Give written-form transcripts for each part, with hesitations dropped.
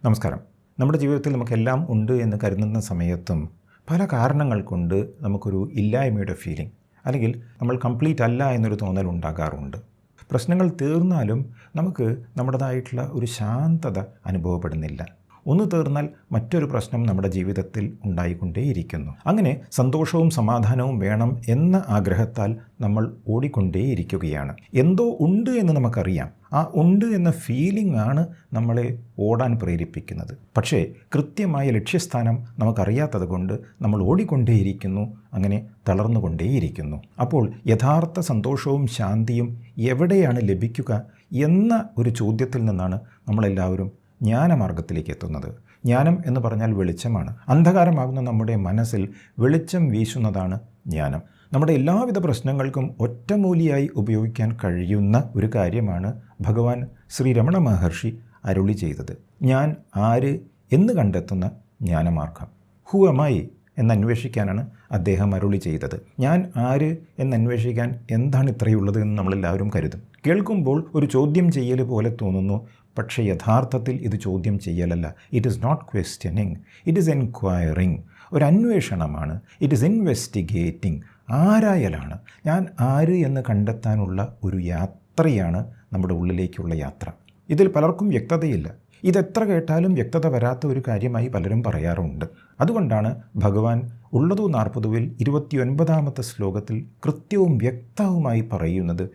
നമസ്കാരം. നമ്മുടെ ജീവിതത്തിൽ നമുക്കെല്ലാം ഉണ്ട് എന്ന് കരുതുന്ന സമയത്തും പല കാരണങ്ങൾ കൊണ്ട് നമുക്കൊരു ഇല്ലായ്മയുടെ ഫീലിംഗ് അല്ലെങ്കിൽ നമ്മൾ കംപ്ലീറ്റ് അല്ല എന്നൊരു തോന്നൽ ഉണ്ടാകാറുണ്ട്. പ്രശ്നങ്ങൾ തീർന്നാലും നമുക്ക് നമ്മുടേതായിട്ടുള്ള ഒരു ശാന്തത അനുഭവപ്പെടുന്നില്ല. ഒന്ന് തീർന്നാൽ മറ്റൊരു പ്രശ്നം നമ്മുടെ ജീവിതത്തിൽ ഉണ്ടായിക്കൊണ്ടേയിരിക്കുന്നു. അങ്ങനെ സന്തോഷവും സമാധാനവും വേണം എന്ന ആഗ്രഹത്താൽ നമ്മൾ ഓടിക്കൊണ്ടേയിരിക്കുകയാണ്. എന്തോ ഉണ്ട് എന്ന് നമുക്കറിയാം. ആ ഉണ്ട് എന്ന ഫീലിംഗ് ആണ് നമ്മളെ ഓടാൻ പ്രേരിപ്പിക്കുന്നത്. പക്ഷേ കൃത്യമായ ലക്ഷ്യസ്ഥാനം നമുക്കറിയാത്തത് കൊണ്ട് നമ്മൾ ഓടിക്കൊണ്ടേയിരിക്കുന്നു, അങ്ങനെ തളർന്നുകൊണ്ടേയിരിക്കുന്നു. അപ്പോൾ യഥാർത്ഥ സന്തോഷവും ശാന്തിയും എവിടെയാണ് ലഭിക്കുക എന്ന ഒരു ചോദ്യത്തിൽ നിന്നാണ് നമ്മളെല്ലാവരും ജ്ഞാനമാർഗത്തിലേക്ക് എത്തുന്നത്. ജ്ഞാനം എന്ന് പറഞ്ഞാൽ വെളിച്ചമാണ്. അന്ധകാരമാകുന്ന നമ്മുടെ മനസ്സിൽ വെളിച്ചം വീശുന്നതാണ് ജ്ഞാനം. നമ്മുടെ എല്ലാവിധ പ്രശ്നങ്ങൾക്കും ഒറ്റമൂലിയായി ഉപയോഗിക്കാൻ കഴിയുന്ന ഒരു കാര്യമാണ് ഭഗവാൻ ശ്രീ രമണ മഹർഷി അരുളി ചെയ്തത്. ഞാൻ ആര് എന്ന് കണ്ടെത്തുന്ന ജ്ഞാനമാർഗം. ഹു എം ഐ എന്നന്വേഷിക്കാനാണ് അദ്ദേഹം അരുളി ചെയ്തത്. ഞാൻ ആര് എന്നന്വേഷിക്കാൻ എന്താണ് ഇത്രയുള്ളത് എന്ന് നമ്മളെല്ലാവരും കരുതും. കേൾക്കുമ്പോൾ ഒരു ചോദ്യം ചെയ്യൽ പോലെ തോന്നുന്നു. പക്ഷേ യഥാർത്ഥത്തിൽ ഇത് ചോദ്യം ചെയ്യലല്ല. It is not questioning, it is enquiring. ഒരു അന്വേഷണമാണ്. It is investigating. ആരായലാണ്. ഞാൻ ആര് എന്ന് കണ്ടെത്താനുള്ള ഒരു യാത്രയാണ് നമ്മുടെ ഉള്ളിലേക്കുള്ള യാത്ര. ഇതിൽ പലർക്കും വ്യക്തതയില്ല. ഇതെത്ര കേട്ടാലും വ്യക്തത വരാത്ത ഒരു കാര്യമായി പലരും പറയാറുണ്ട്. അതുകൊണ്ടാണ് ഭഗവാൻ ഉള്ളതു 40 29 ശ്ലോകത്തിൽ കൃത്യവും വ്യക്തവുമായി പറയുന്നത്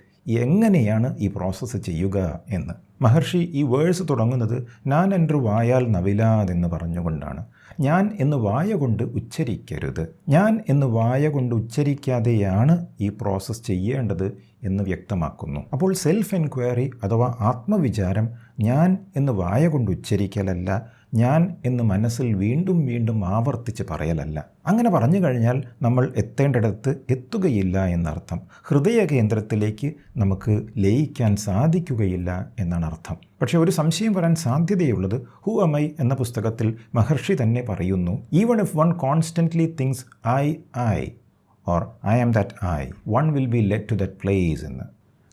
എങ്ങനെയാണ് ഈ പ്രോസസ്സ് ചെയ്യുക എന്ന്. മഹർഷി ഈ വേഴ്സ് തുടങ്ങുന്നത് ഞാൻ എൻ്റെ വായാൽ നവിലാതെന്ന് പറഞ്ഞുകൊണ്ടാണ്. ഞാൻ എന്ന് വായ കൊണ്ട് ഉച്ചരിക്കരുത്. ഞാൻ എന്ന് വായ കൊണ്ട് ഉച്ചരിക്കാതെയാണ് ഈ പ്രോസസ്സ് ചെയ്യേണ്ടത് എന്ന് വ്യക്തമാക്കുന്നു. അപ്പോൾ സെൽഫ് എൻക്വയറി അഥവാ ആത്മവിചാരം ഞാൻ എന്ന് വായ കൊണ്ട് ഉച്ചരിക്കലല്ല, ഞാൻ എന്ന് മനസ്സിൽ വീണ്ടും വീണ്ടും ആവർത്തിച്ച് പറയലല്ല. അങ്ങനെ പറഞ്ഞു കഴിഞ്ഞാൽ നമ്മൾ എത്തേണ്ടിടത്ത് എത്തുകയില്ല എന്നർത്ഥം. ഹൃദയ കേന്ദ്രത്തിലേക്ക് നമുക്ക് ലയിക്കാൻ സാധിക്കുകയില്ല എന്നാണ് അർത്ഥം. പക്ഷേ ഒരു സംശയം വരാൻ സാധ്യതയുള്ളത് ഹു എം ഐ എന്ന പുസ്തകത്തിൽ മഹർഷി തന്നെ പറയുന്നു, even if one constantly thinks I or I am that I, one will be led to that place എന്ന്.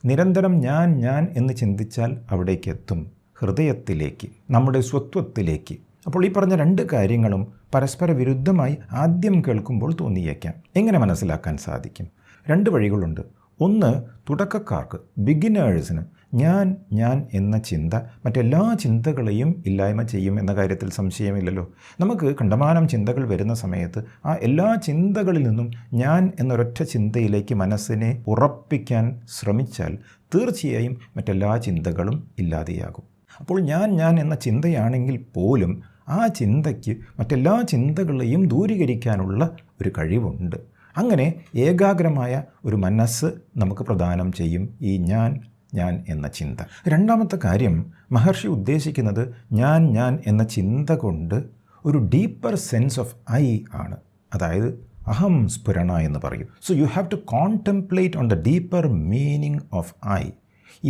നിരന്തരം ഞാൻ എന്ന് ചിന്തിച്ചാൽ അവിടേക്ക് എത്തും, ഹൃദയത്തിലേക്ക്, നമ്മുടെ സ്വത്വത്തിലേക്ക്. അപ്പോൾ ഈ പറഞ്ഞ രണ്ട് കാര്യങ്ങളും പരസ്പര വിരുദ്ധമായി ആദ്യം കേൾക്കുമ്പോൾ തോന്നിയേക്കാം. എങ്ങനെ മനസ്സിലാക്കാൻ സാധിക്കും? 2 വഴികളുണ്ട്. ഒന്ന്, തുടക്കക്കാർക്ക്, ബിഗിനേഴ്സിന് ഞാൻ എന്ന ചിന്ത മറ്റെല്ലാ ചിന്തകളെയും ഇല്ലായ്മ ചെയ്യും എന്ന കാര്യത്തിൽ സംശയമില്ലല്ലോ. നമുക്ക് കണ്ടമാനം ചിന്തകൾ വരുന്ന സമയത്ത് ആ എല്ലാ ചിന്തകളിൽ നിന്നും ഞാൻ എന്നൊരൊറ്റ ചിന്തയിലേക്ക് മനസ്സിനെ ഉറപ്പിക്കാൻ ശ്രമിച്ചാൽ തീർച്ചയായും മറ്റെല്ലാ ചിന്തകളും ഇല്ലാതെയാകും. അപ്പോൾ ഞാൻ എന്ന ചിന്തയാണെങ്കിൽ പോലും ആ ചിന്തയ്ക്ക് മറ്റെല്ലാ ചിന്തകളെയും ദൂരീകരിക്കാനുള്ള ഒരു കഴിവുണ്ട്. അങ്ങനെ ഏകാഗ്രമായ ഒരു മനസ്സ് നമുക്ക് പ്രദാനം ചെയ്യും ഈ ഞാൻ എന്ന ചിന്ത. രണ്ടാമത്തെ കാര്യം, മഹർഷി ഉദ്ദേശിക്കുന്നത് ഞാൻ എന്ന ചിന്ത കൊണ്ട് ഒരു ഡീപ്പർ സെൻസ് ഓഫ് ഐ ആണ്. അതായത് അഹം സ്ഫുരണ എന്ന് പറയും. So you have to contemplate on the deeper meaning of I.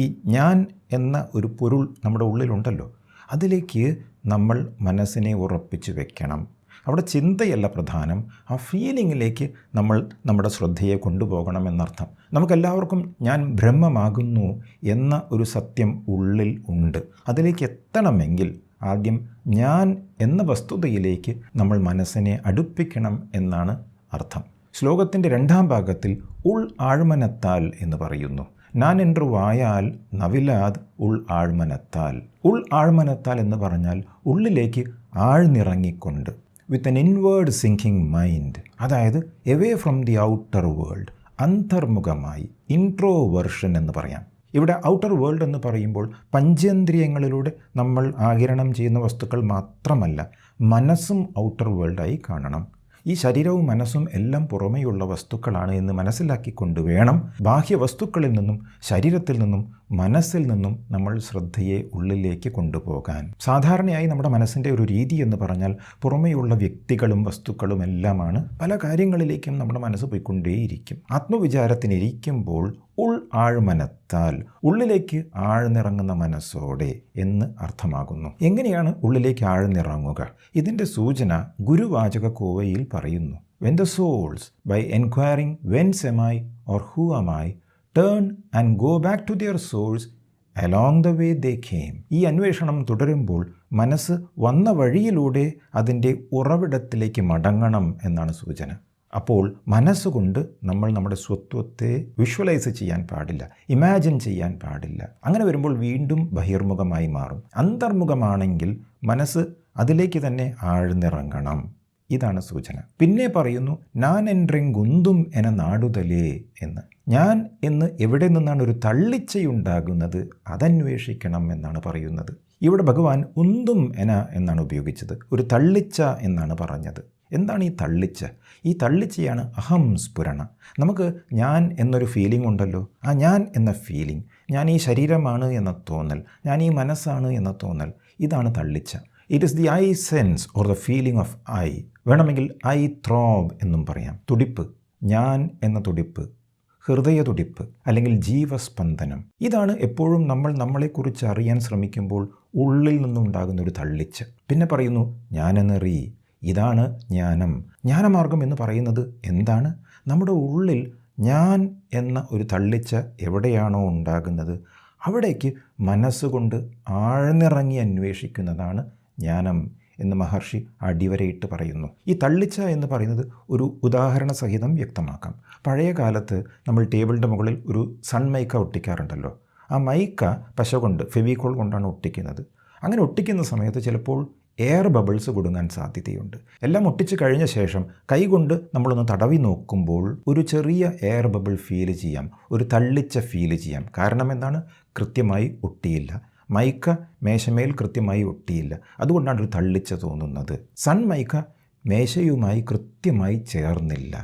ഈ ഞാൻ എന്ന ഒരു പൊരുൾ നമ്മുടെ ഉള്ളിലുണ്ടല്ലോ, അതിലേക്ക് നമ്മൾ മനസ്സിനെ ഉറപ്പിച്ച് വെക്കണം. അവിടെ ചിന്തയല്ല പ്രധാനം, ആ ഫീലിങ്ങിലേക്ക് നമ്മൾ നമ്മുടെ ശ്രദ്ധയെ കൊണ്ടുപോകണം എന്നർത്ഥം. നമുക്കെല്ലാവർക്കും ഞാൻ ബ്രഹ്മമാകുന്നു എന്ന ഒരു സത്യം ഉള്ളിൽ ഉണ്ട്. അതിലേക്ക് എത്തണമെങ്കിൽ ആദ്യം ഞാൻ എന്ന വസ്തുതയിലേക്ക് നമ്മൾ മനസ്സിനെ അടുപ്പിക്കണം എന്നാണ് അർത്ഥം. ശ്ലോകത്തിൻ്റെ 2ാം ഭാഗത്തിൽ ഉൾ ആഴ്മനത്താൽ എന്ന് പറയുന്നു. ഞാൻ എൻ്റെ വായാൽ നവിലാത് ഉൾ ആഴ്മനത്താൽ. ഉൾ ആഴ്മനത്താൽ എന്ന് പറഞ്ഞാൽ ഉള്ളിലേക്ക് ആഴ്ന്നിറങ്ങിക്കൊണ്ട്, with an inward sinking mind. അതായത് away from the outer world, അന്തർമുഖമായി, ഇൻട്രോവേർഷൻ എന്ന് പറയാം. ഇവിടെ ഔട്ടർ വേൾഡ് എന്ന് പറയുമ്പോൾ പഞ്ചേന്ദ്രിയങ്ങളിലൂടെ നമ്മൾ ആഗിരണം ചെയ്യുന്ന വസ്തുക്കൾ മാത്രമല്ല, മനസ്സും ഔട്ടർ വേൾഡായി കാണണം. ഈ ശരീരവും മനസ്സും എല്ലാം പുറമേയുള്ള വസ്തുക്കളാണ് എന്ന് മനസ്സിലാക്കിക്കൊണ്ട് വേണം ബാഹ്യ വസ്തുക്കളിൽ നിന്നും, ശരീരത്തിൽ നിന്നും, മനസ്സിൽ നിന്നും നമ്മൾ ശ്രദ്ധയെ ഉള്ളിലേക്ക് കൊണ്ടുപോകാൻ. സാധാരണയായി നമ്മുടെ മനസ്സിൻ്റെ ഒരു രീതി എന്ന് പറഞ്ഞാൽ പുറമേയുള്ള വ്യക്തികളും വസ്തുക്കളും എല്ലാമാണ്. പല കാര്യങ്ങളിലേക്കും നമ്മുടെ മനസ്സ് പോയിക്കൊണ്ടേയിരിക്കും. ആത്മവിചാരത്തിനിരിക്കുമ്പോൾ ഉൾ ആഴ്മനത്താൽ, ഉള്ളിലേക്ക് ആഴ്ന്നിറങ്ങുന്ന മനസ്സോടെ എന്ന് അർത്ഥമാകുന്നു. എങ്ങനെയാണ് ഉള്ളിലേക്ക് ആഴ്ന്നിറങ്ങുക? ഇതിൻ്റെ സൂചന ഗുരുവാചക കോവയിൽ പറയുന്നു. When the souls, by enquiring whence am I or who am I, turn and go back to their source along the way they came. ഈ അന്വേഷണം തുടരുമ്പോൾ മനസ്സ് വന്ന വഴിയിലൂടെ അതിൻ്റെ ഉറവിടത്തിലേക്ക് മടങ്ങണം എന്നാണ് സൂചന. അപ്പോൾ മനസ്സുകൊണ്ട് നമ്മൾ നമ്മുടെ സ്വത്വത്തെ വിഷ്വലൈസ് ചെയ്യാൻ പാടില്ല, ഇമാജിൻ ചെയ്യാൻ പാടില്ല. അങ്ങനെ വരുമ്പോൾ വീണ്ടും ബഹിർമുഖമായി മാറും. അന്തർമുഖമാണെങ്കിൽ മനസ്സ് അതിലേക്ക് തന്നെ ആഴ്ന്നിറങ്ങണം. ഇതാണ് സൂചന. പിന്നെ പറയുന്നു ഞാൻ എൻറെങ്കുന്തും എന നാടുതലേ എന്ന്. ഞാൻ എന്ന് എവിടെ നിന്നാണ് ഒരു തള്ളിച്ചയുണ്ടാകുന്നത് അതന്വേഷിക്കണം എന്നാണ് പറയുന്നത്. ഇവിടെ ഭഗവാൻ ഉന്തും എന എന്നാണ് ഉപയോഗിച്ചത്, ഒരു തള്ളിച്ച എന്നാണ് പറഞ്ഞത്. എന്താണ് ഈ തള്ളിച്ച? ഈ തള്ളിച്ചയാണ് അഹം സ്ഫുരണ. നമുക്ക് ഞാൻ എന്നൊരു ഫീലിംഗ് ഉണ്ടല്ലോ, ആ ഞാൻ എന്ന ഫീലിംഗ്, ഞാൻ ഈ ശരീരമാണ് എന്ന തോന്നൽ, ഞാൻ ഈ മനസ്സാണ് എന്ന തോന്നൽ, ഇതാണ് തള്ളിച്ച. It is the I sense or the feeling of I. വേണമെങ്കിൽ ഐ ത്രോബ് എന്നും പറയാം. തുടിപ്പ്, ഞാൻ എന്ന തുടിപ്പ്, ഹൃദയ തുടിപ്പ് അല്ലെങ്കിൽ ജീവസ്പന്ദനം. ഇതാണ് എപ്പോഴും നമ്മൾ നമ്മളെക്കുറിച്ച് അറിയാൻ ശ്രമിക്കുമ്പോൾ ഉള്ളിൽ നിന്നുണ്ടാകുന്ന ഒരു തള്ളിച്ച. പിന്നെ പറയുന്നു ഞാനെന്നറി. ഇതാണ് ജ്ഞാനം. ജ്ഞാനമാർഗം എന്ന് പറയുന്നത് എന്താണ്? നമ്മുടെ ഉള്ളിൽ ഞാൻ എന്ന ഒരു തള്ളിച്ച എവിടെയാണോ ഉണ്ടാകുന്നത് അവിടേക്ക് മനസ്സുകൊണ്ട് ആഴ്ന്നിറങ്ങി അന്വേഷിക്കുന്നതാണ് ജ്ഞാനം എന്ന് മഹർഷി അടിവരയിട്ട് പറയുന്നു. ഈ തള്ളിച്ച എന്ന് പറയുന്നത് ഒരു ഉദാഹരണ സഹിതം വ്യക്തമാക്കാം. പഴയ കാലത്ത് നമ്മൾ ടേബിളിൻ്റെ മുകളിൽ ഒരു സൺമൈക്ക ഒട്ടിക്കാറുണ്ടല്ലോ. ആ മൈക്ക പശ കൊണ്ട്, ഫെവിക്കോൾ കൊണ്ടാണ് ഒട്ടിക്കുന്നത്. അങ്ങനെ ഒട്ടിക്കുന്ന സമയത്ത് ചിലപ്പോൾ എയർ ബബിൾസ് കുടുങ്ങാൻ സാധ്യതയുണ്ട്. എല്ലാം ഒട്ടിച്ച് കഴിഞ്ഞ ശേഷം കൈകൊണ്ട് നമ്മളൊന്ന് തടവി നോക്കുമ്പോൾ ഒരു ചെറിയ എയർ ബബിൾ ഫീൽ ചെയ്യാം, ഒരു തള്ളിച്ച ഫീൽ ചെയ്യാം. കാരണം എന്താണ്? കൃത്യമായി ഒട്ടിയില്ല. മൈക്ക മേശമേൽ കൃത്യമായി ഒട്ടിയില്ല, അതുകൊണ്ടാണ് ഒരു തള്ളിച്ച തോന്നുന്നത്. സൺമൈക്ക മേശയുമായി കൃത്യമായി ചേർന്നില്ല.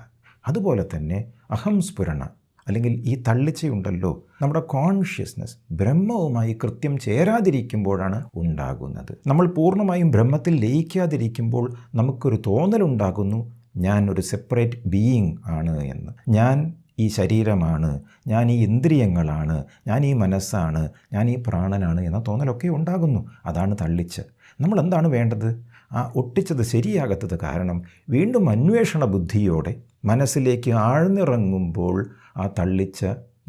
അതുപോലെ തന്നെ അഹംസ്ഫുരണ അല്ലെങ്കിൽ ഈ തള്ളിച്ചയുണ്ടല്ലോ, നമ്മുടെ കോൺഷ്യസ്നസ് ബ്രഹ്മവുമായി കൃത്യം ചേരാതിരിക്കുമ്പോഴാണ് ഉണ്ടാകുന്നത്. നമ്മൾ പൂർണ്ണമായും ബ്രഹ്മത്തിൽ ലയിക്കാതിരിക്കുമ്പോൾ നമുക്കൊരു തോന്നലുണ്ടാകുന്നു, ഞാൻ ഒരു സെപ്പറേറ്റ് ബീയിങ് ആണ് എന്ന്. ഞാൻ ഈ ശരീരമാണ്, ഞാൻ ഈ ഇന്ദ്രിയങ്ങളാണ്, ഞാൻ ഈ മനസ്സാണ്, ഞാൻ ഈ പ്രാണനാണ് എന്ന തോന്നലൊക്കെ ഉണ്ടാകുന്നു. അതാണ് തള്ളിച്ച്. നമ്മൾ എന്താണ് വേണ്ടത്? ആ ഒട്ടിച്ചത് ശരിയാകാത്തത് കാരണം വീണ്ടും അന്വേഷണ ബുദ്ധിയോടെ മനസ്സിലേക്ക് ആഴ്ന്നിറങ്ങുമ്പോൾ ആ തള്ളിച്ച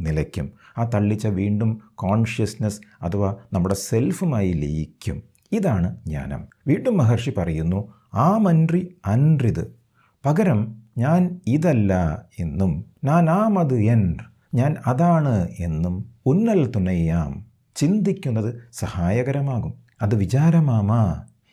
നിലയ്ക്കും. ആ തള്ളിച്ച വീണ്ടും കോൺഷ്യസ്നസ് അഥവാ നമ്മുടെ സെൽഫുമായി ലയിക്കും. ഇതാണ് ജ്ഞാനം. വീണ്ടും മഹർഷി പറയുന്നു ആ മന്ത്രി അൻറിത്. പകരം ഞാൻ ഇതല്ല എന്നും നാനാമത് ഞാൻ അതാണ് എന്നും ഉന്നൽ തുണയാം ചിന്തിക്കുന്നത് സഹായകരമാകും. അത് വിചാരമാമാ,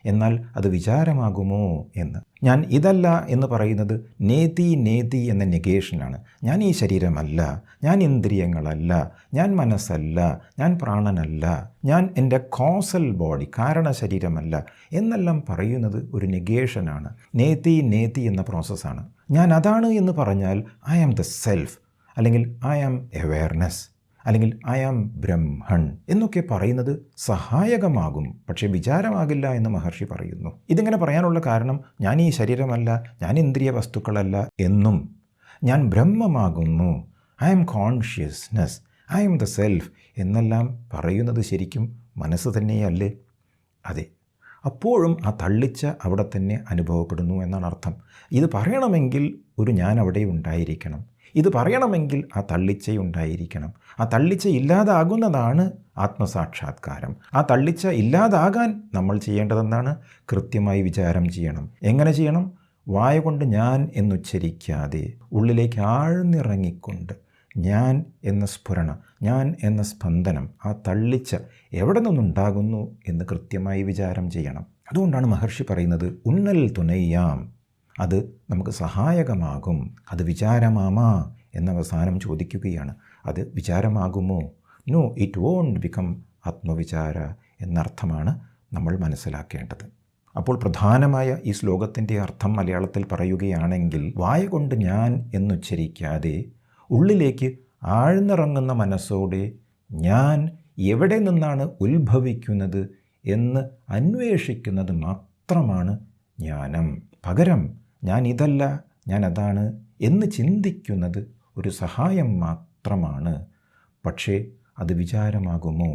എന്നാൽ അത് വിചാരമാകുമോ എന്ന്. ഞാൻ ഇതല്ല എന്ന് പറയുന്നത് നേതി എന്ന നെഗേഷനാണ്. ഞാൻ ഈ ശരീരമല്ല, ഞാൻ ഇന്ദ്രിയങ്ങളല്ല, ഞാൻ മനസ്സല്ല, ഞാൻ പ്രാണനല്ല, ഞാൻ എൻ്റെ കോസൽ ബോഡി കാരണ ശരീരമല്ല എന്നെല്ലാം പറയുന്നത് ഒരു നെഗേഷനാണ്. നേതി എന്ന പ്രോസസ്സാണ്. ഞാൻ അതാണ് എന്ന് പറഞ്ഞാൽ ഐ ആം ദ സെൽഫ്, അല്ലെങ്കിൽ ഐ ആം അവെയർനെസ്, അല്ലെങ്കിൽ ഐ ആം ബ്രഹ്മൺ എന്നൊക്കെ പറയുന്നത് സഹായകമാകും, പക്ഷേ വിചാരമാകില്ല എന്ന് മഹർഷി പറയുന്നു. ഇതിങ്ങനെ പറയാനുള്ള കാരണം ഞാൻ ഈ ശരീരമല്ല, ഞാൻ ഇന്ദ്രിയ വസ്തുക്കളല്ല എന്നും ഞാൻ ബ്രഹ്മമാകുന്നു, I am consciousness, I am the self എന്നെല്ലാം പറയുന്നത് ശരിക്കും മനസ്സ് തന്നെയല്ലേ? അതെ. അപ്പോഴും ആ തള്ളിച്ച അവിടെ തന്നെ അനുഭവപ്പെടുന്നു എന്നാണ് അർത്ഥം. ഇത് പറയണമെങ്കിൽ ഒരു ഞാൻ അവിടെ ഉണ്ടായിരിക്കണം. ഇത് പറയണമെങ്കിൽ ആ തള്ളിച്ചയുണ്ടായിരിക്കണം. ആ തള്ളിച്ച ഇല്ലാതാകുന്നതാണ് ആത്മസാക്ഷാത്കാരം. ആ തള്ളിച്ച ഇല്ലാതാകാൻ നമ്മൾ ചെയ്യേണ്ടതെന്താണ്? കൃത്യമായി വിചാരം ചെയ്യണം. എങ്ങനെ ചെയ്യണം? വായ കൊണ്ട് ഞാൻ എന്നുച്ചരിക്കാതെ ഉള്ളിലേക്ക് ആഴ്ന്നിറങ്ങിക്കൊണ്ട് ഞാൻ എന്ന സ്ഫുരണ, ഞാൻ എന്ന സ്പന്ദനം, ആ തള്ളിച്ച എവിടെ നിന്നുണ്ടാകുന്നു എന്ന് കൃത്യമായി വിചാരം ചെയ്യണം. അതുകൊണ്ടാണ് മഹർഷി പറയുന്നത് ഉന്നൽ തുണയ്യാം, അത് നമുക്ക് സഹായകമാകും. അത് വിചാരമാമാ എന്നവസാനം ചോദിക്കുകയാണ്. അത് വിചാരമാകുമോ? നോ, ഇറ്റ് വോണ്ട് ബിക്കം ആത്മവിചാര എന്നർത്ഥമാണ് നമ്മൾ മനസ്സിലാക്കേണ്ടത്. അപ്പോൾ പ്രധാനമായ ഈ ശ്ലോകത്തിൻ്റെ അർത്ഥം മലയാളത്തിൽ പറയുകയാണെങ്കിൽ വായ കൊണ്ട് ഞാൻ എന്നുച്ചരിക്കാതെ ഉള്ളിലേക്ക് ആഴ്ന്നിറങ്ങുന്ന മനസ്സോടെ ഞാൻ എവിടെ നിന്നാണ് ഉത്ഭവിക്കുന്നത് എന്ന് അന്വേഷിക്കുന്നത് മാത്രമാണ് ജ്ഞാനം. പകരം ഞാൻ ഇതല്ല, ഞാൻ അതാണ് എന്ന് ചിന്തിക്കുന്നത് ഒരു സഹായം മാത്രമാണ്. പക്ഷേ അത് വിചാരമാകുമോ?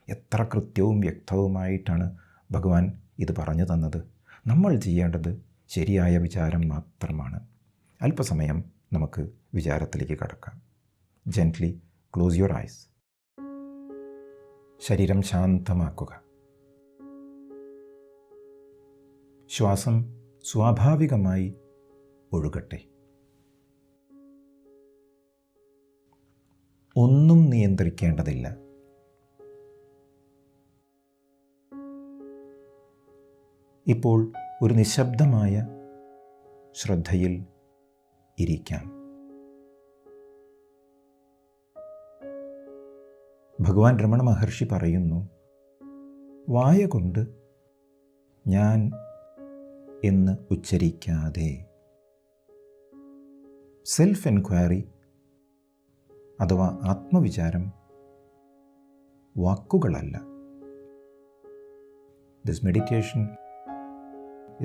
എത്ര കൃത്യവും വ്യക്തവുമായിട്ടാണ് ഭഗവാൻ ഇത് പറഞ്ഞു തന്നത്. നമ്മൾ ചെയ്യേണ്ടത് ശരിയായ വിചാരം മാത്രമാണ്. അല്പസമയം നമുക്ക് വിചാരത്തിലേക്ക് കടക്കാം. Gently close your eyes. ശരീരം ശാന്തമാക്കുക. ശ്വാസം സ്വാഭാവികമായി ഒഴുകട്ടെ. ഒന്നും നിയന്ത്രിക്കേണ്ടതില്ല. ഇപ്പോൾ ഒരു നിശബ്ദമായ ശ്രദ്ധയിൽ ഇരിക്കാം. ഭഗവാൻ രമണ മഹർഷി പറയുന്നു, വായ കൊണ്ട് ഞാൻ എന്ന് ഉച്ചരിക്കാതെ. സെൽഫ് എൻക്വയറി അഥവാ ആത്മവിചാരം വാക്കുകളല്ല. This meditation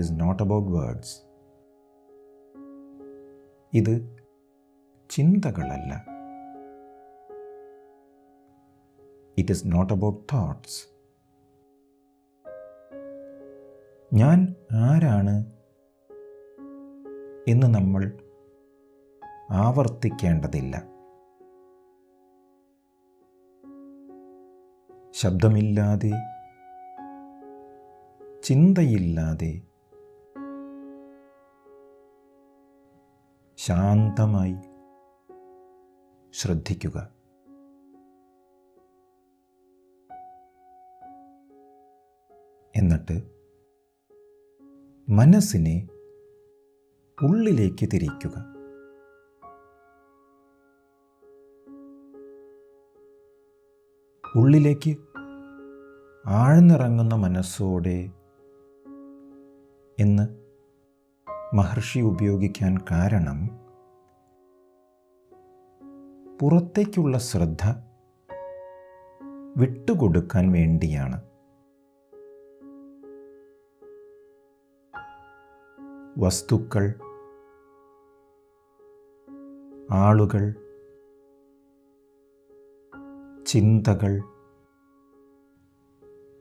is not about words. ഇത് ചിന്തകളല്ല. It is not about thoughts. ഞാൻ ആരാണ് എന്ന് നമ്മൾ ആവർത്തിക്കേണ്ടതില്ല. ശബ്ദമില്ലാതെ, ചിന്തയില്ലാതെ ശാന്തമായി ശ്രദ്ധിക്കുക. എന്നിട്ട് മനസ്സിനെ ഉള്ളിലേക്ക് തിരിക്കുക. ഉള്ളിലേക്ക് ആഴ്ന്നിറങ്ങുന്ന മനസ്സോടെ എന്ന് മഹർഷി ഉപയോഗിക്കാൻ കാരണം പുറത്തേക്കുള്ള ശ്രദ്ധ വിട്ടുകൊടുക്കാൻ വേണ്ടിയാണ്. വസ്തുക്കൾ, ആളുകൾ, ചിന്തകൾ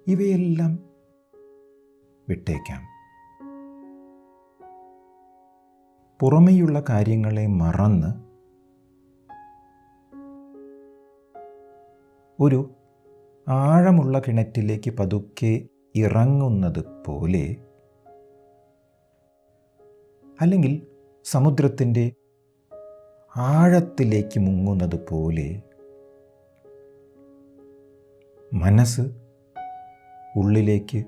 ഇവയെല്ലാം വിട്ടേക്കാം. പുറമേയുള്ള കാര്യങ്ങളെ മറന്ന് ഒരു ആഴമുള്ള കിണറ്റിലേക്ക് പതുക്കെ ഇറങ്ങുന്നത് പോലെ, അല്ലെങ്കിൽ സമുദ്രത്തിൻ്റെ ആഴത്തിലേക്ക് മുങ്ങുന്നത് പോലെ മനസ്സ് ഉള്ളിലേക്ക്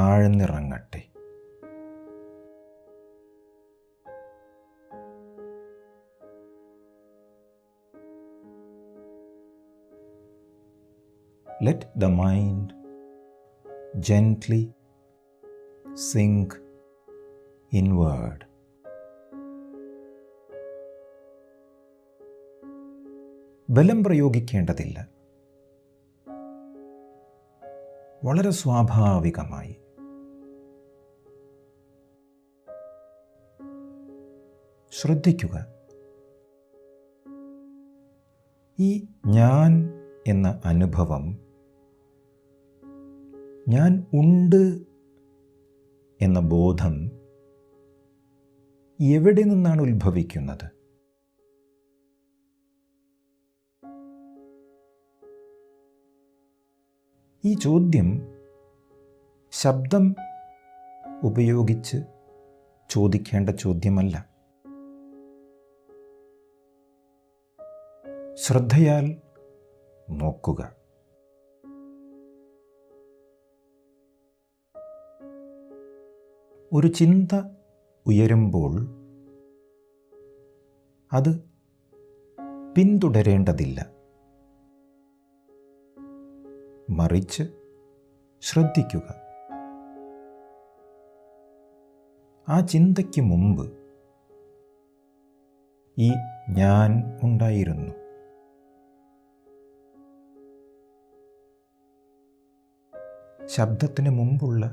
ആഴ്ന്നിറങ്ങട്ടെ. Let the mind gently sink inward. ബലം പ്രയോഗിക്കേണ്ടതില്ല. വളരെ സ്വാഭാവികമായി ശ്രദ്ധിക്കുക. ഈ ഞാൻ എന്ന അനുഭവം, ഞാൻ ഉണ്ട് എന്ന ബോധം എവിടെ നിന്നാണ് ഉത്ഭവിക്കുന്നത്? ഈ ചോദ്യം ശബ്ദം ഉപയോഗിച്ച് ചോദിക്കേണ്ട ചോദ്യമല്ല. ശ്രദ്ധയാൽ നോക്കുക. ഒരു ചിന്ത ഉയരുമ്പോൾ അത് പിന്തുടരേണ്ടതില്ല. മറിച്ച് ശ്രദ്ധിക്കുക. ആ ചിന്തയ്ക്ക് മുമ്പ് ഈ ഞാൻ ഉണ്ടായിരുന്നു. ശബ്ദത്തിന് മുമ്പുള്ള,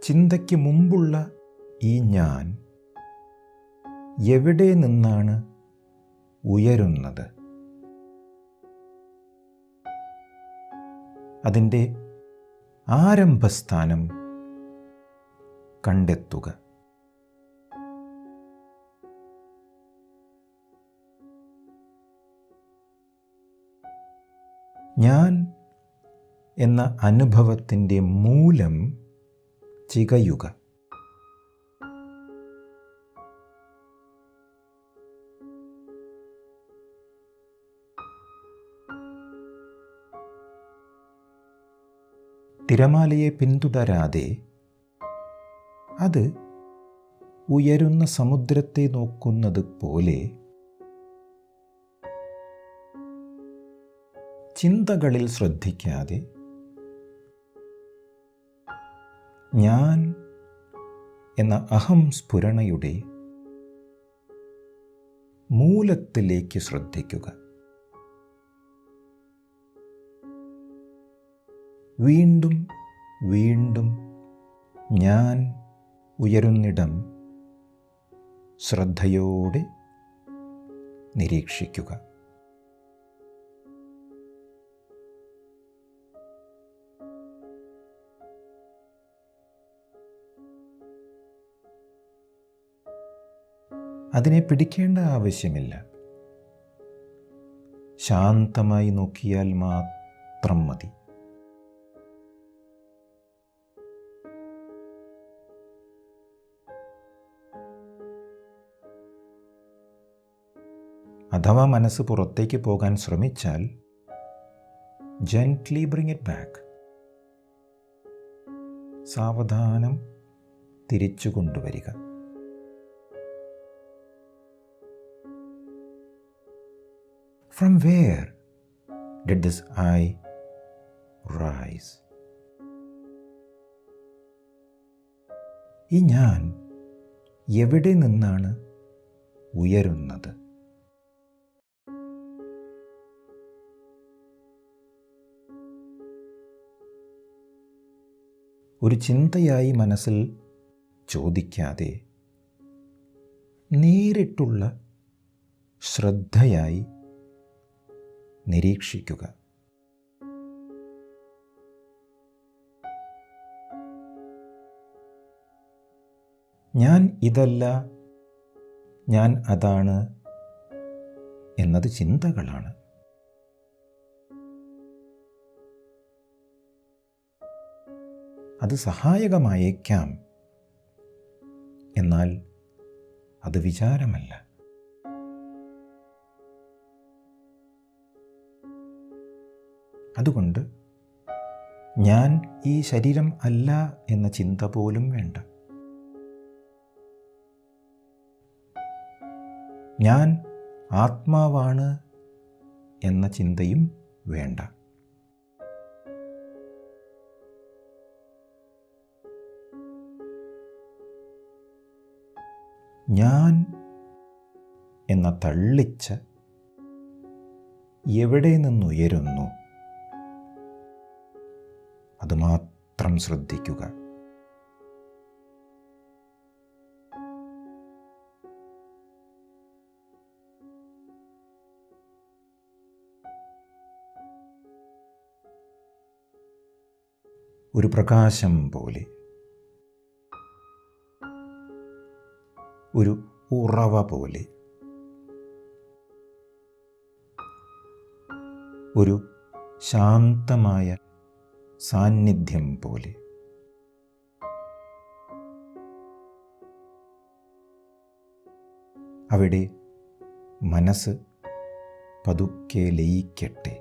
ചിന്തയ്ക്ക് മുമ്പുള്ള ഈ ഞാൻ എവിടെ നിന്നാണ് ഉയരുന്നത്? അതിൻ്റെ ആരംഭസ്ഥാനം കണ്ടെത്തുക. ഞാൻ എന്ന അനുഭവത്തിൻ്റെ മൂലം ചികയുക. തിരമാലയെ പിന്തുടരാതെ അത് ഉയരുന്ന സമുദ്രത്തെ നോക്കുന്നത് പോലെ ചിന്തകളിൽ ശ്രദ്ധിക്കാതെ ഞാൻ എന്ന അഹം സ്ഫുരണയുടെ മൂലത്തിലേക്ക് ശ്രദ്ധിക്കുക. വീണ്ടും വീണ്ടും ഞാൻ ഉയരുന്നിടം ശ്രദ്ധയോടെ നിരീക്ഷിക്കുക. അതിനെ പിടിക്കേണ്ട ആവശ്യമില്ല. ശാന്തമായി നോക്കിയാൽ മാത്രം മതി. അഥവാ മനസ്സ് പുറത്തേക്ക് പോകാൻ ശ്രമിച്ചാൽ ജെന്റ്ലി ബ്രിങ് ഇറ്റ് ബാക്ക്. സാവധാനം തിരിച്ചു കൊണ്ടുവരിക. From where did this I rise? ഈ ഞാൻ എവിടെ നിന്നാണ് ഉയരുന്നത്? ഒരു ചിന്തയായി മനസ്സിൽ ചോദിക്കാതെ നേരിട്ടുള്ള ശ്രദ്ധയായി നിരീക്ഷിക്കുക. ഞാൻ ഇതല്ല, ഞാൻ അതാണ് എന്നത് ചിന്തകളാണ്. അത് സഹായകമായേക്കാം, എന്നാൽ അത് വിചാരമല്ല. അതുകൊണ്ട് ഞാൻ ഈ ശരീരം അല്ല എന്ന ചിന്ത പോലും വേണ്ട. ഞാൻ ആത്മാവാണ് എന്ന ചിന്തയും വേണ്ട. ഞാൻ എന്ന തള്ളിച്ച എവിടെ നിന്നുയരുന്നു അതുമാത്രം ശ്രദ്ധിക്കുക. ഒരു പ്രകാശം പോലെ, ഒരു ഉറവ പോലെ, ഒരു ശാന്തമായ സാന്നിധ്യം പോലെ. അവിടെ മനസ്സ് പതുക്കെ ലയിക്കട്ടെ.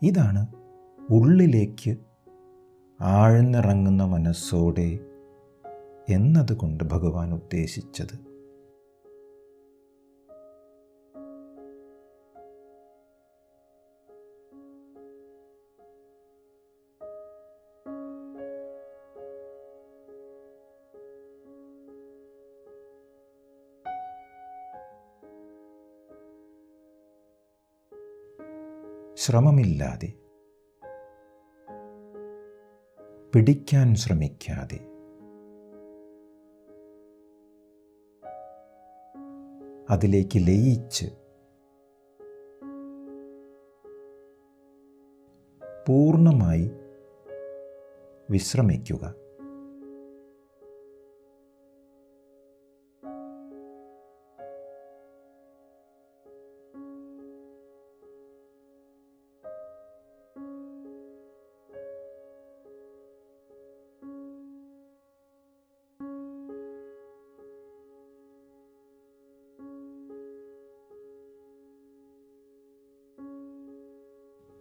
ഇതാണ് ഉള്ളിലേക്ക് ആഴ്ന്നിറങ്ങുന്ന മനസ്സോടെ എന്നതുകൊണ്ട് ഭഗവാൻ ഉദ്ദേശിച്ചത്. ശ്രമമില്ലാതെ, പിടിക്കാൻ ശ്രമിക്കാതെ, അതിലേക്ക് ലയിച്ച് പൂർണ്ണമായി വിശ്രമിക്കുക.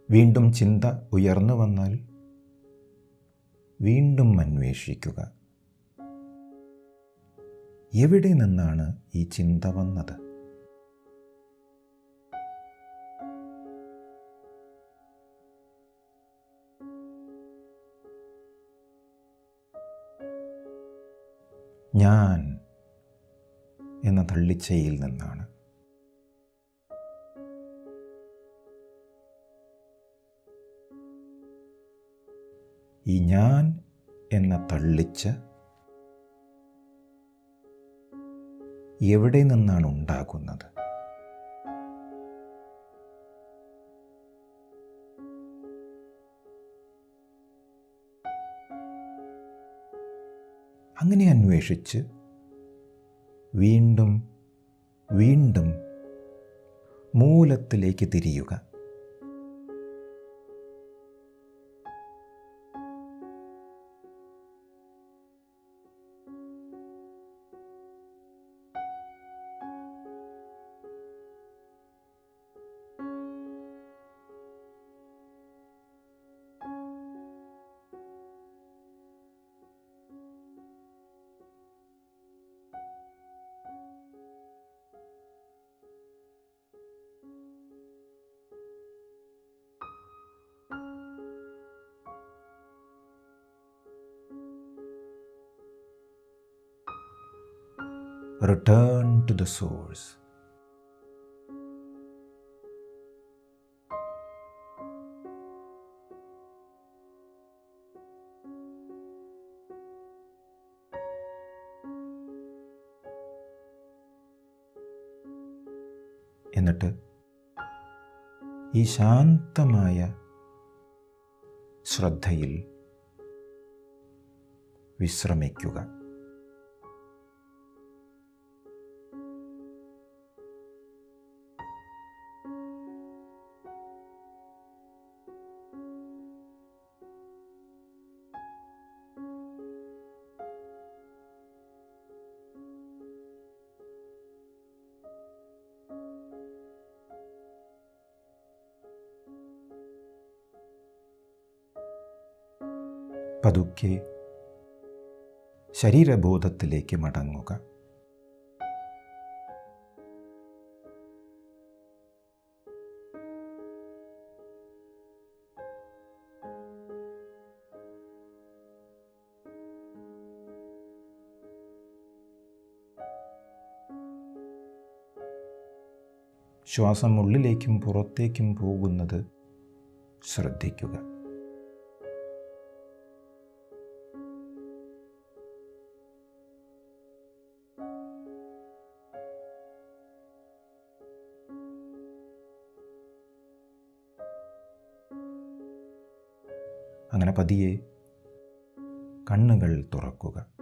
വീണ്ടും ചിന്ത ഉയർന്നു വന്നാൽ വീണ്ടും അന്വേഷിക്കുക, എവിടെ നിന്നാണ് ഈ ചിന്ത വന്നത്? ഞാൻ എന്ന തള്ളിച്ചയിൽ നിന്നാണ്. ഈ ഞാൻ എന്ന തള്ളിച്ച എവിടെ നിന്നാണ് ഉണ്ടാകുന്നത്? അങ്ങനെ അന്വേഷിച്ച് വീണ്ടും വീണ്ടും മൂലത്തിലേക്ക് തിരിയുക. Return to the source. എന്നിട്ട് ഈ ശാന്തമായ ശ്രദ്ധയിൽ വിശ്രമിക്കുക. പതുക്കെ ശരീരബോധത്തിലേക്ക് മടങ്ങുക. ശ്വാസം ഉള്ളിലേക്കും പുറത്തേക്കും പോകുന്നത് ശ്രദ്ധിക്കുക. അങ്ങനെ പതിയെ കണ്ണുകൾ തുറക്കുക.